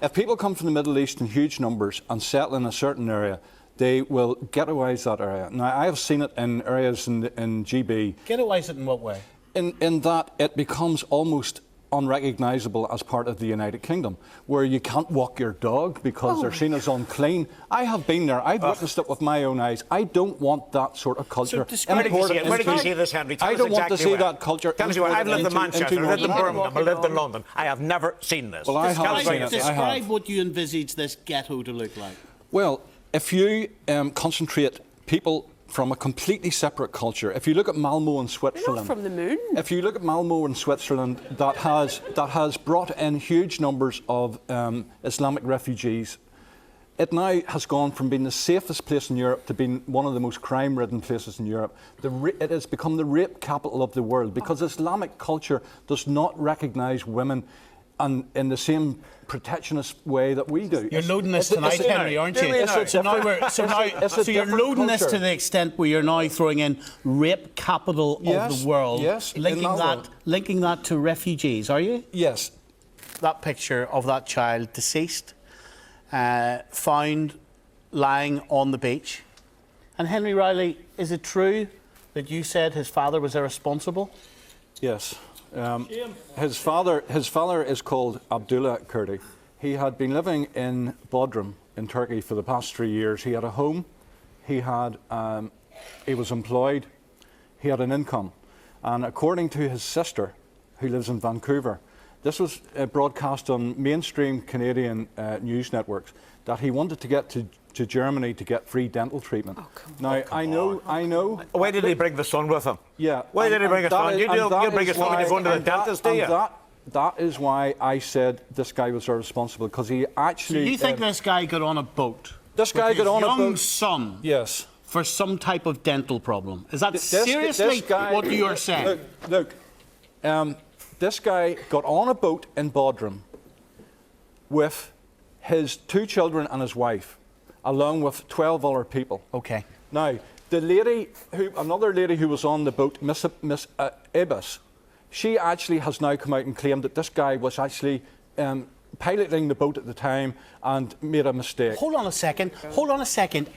If people come from the Middle East in huge numbers and settle in a certain area, they will ghettoise that area. Now, I have seen it in areas in GB. Ghettoise it in what way? In that it becomes almost unrecognisable as part of the United Kingdom, where you can't walk your dog because they're seen as unclean. I have been there. I've witnessed it with my own eyes. I don't want that sort of culture. So where did you see this, Henry? I don't want to see that culture. Tell us, I've lived in Manchester, I've lived in Birmingham, I've lived in London. I have never seen this. Well, I have seen it. Describe what you envisage this ghetto to look like. Well, if you concentrate people from a completely separate culture. If you look at Malmo in Switzerland, not from the moon. If you look at Malmo in Switzerland, that has brought in huge numbers of Islamic refugees. It now has gone from being the safest place in Europe to being one of the most crime-ridden places in Europe. It has become the rape capital of the world because Islamic culture does not recognise women and in the same protectionist way that we do. You're loading this tonight, Henry, aren't you? So you're loading this to the extent where you're now throwing in rape capital of the world, linking that to refugees, are you? Yes. That picture of that child deceased, found lying on the beach. And Henry Riley, is it true that you said his father was irresponsible? Yes. His father is called Abdullah Kurdi. He had been living in Bodrum in Turkey for the past 3 years. He had a home, he was employed, he had an income. And according to his sister, who lives in Vancouver, this was broadcast on mainstream Canadian news networks, that he wanted to get to Germany to get free dental treatment. Now, I know. Why did he bring the son with him? Yeah. Why did he bring his son? You bring his son when you're going to the dentist, do you? That is why I said this guy was irresponsible, because he actually... So you think this guy got on a boat? This guy got on a boat... young son? Yes. For some type of dental problem? Is that seriously what you're saying? Look, this guy got on a boat in Bodrum with his 2 children and his wife, along with 12 other people. Okay. Now, another lady who was on the boat, Miss Ibis, she actually has now come out and claimed that this guy was actually piloting the boat at the time and made a mistake. Hold on a second.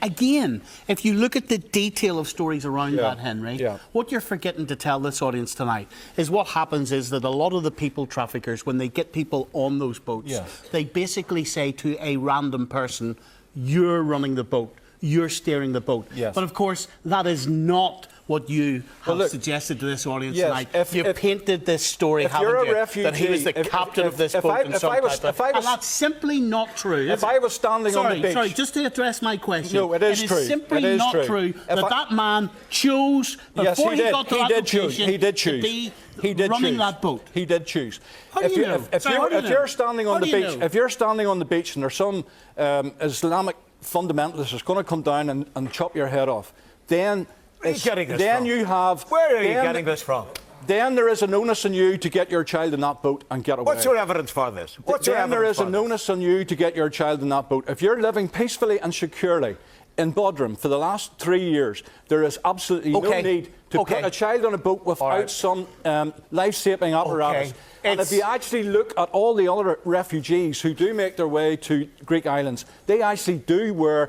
Again, if you look at the detail of stories around that, Henry, what you're forgetting to tell this audience tonight is what happens is that a lot of the people traffickers, when they get people on those boats, they basically say to a random person, you're running the boat, you're steering the boat. Yes. But of course, that is not what you have suggested to this audience tonight. You've painted this story, haven't you, that he was the captain of this boat and that's simply not true. If I was standing on the beach... Sorry, just to address my question. No, it is true. It is simply not true that man chose, before he got to that location, to be running that boat. He did choose. How do you know? If you're standing on the beach and there's some Islamic fundamentalist that's going to come down and chop your head off, then Where are you getting this from? Then there is an onus on you to get your child in that boat and get away. What's your evidence for this? There is an onus on you to get your child in that boat. If you're living peacefully and securely in Bodrum for the last 3 years, there is absolutely no need to put a child on a boat without some life-saving apparatus. And if you actually look at all the other refugees who do make their way to Greek islands, they actually do wear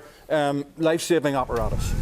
life-saving apparatus.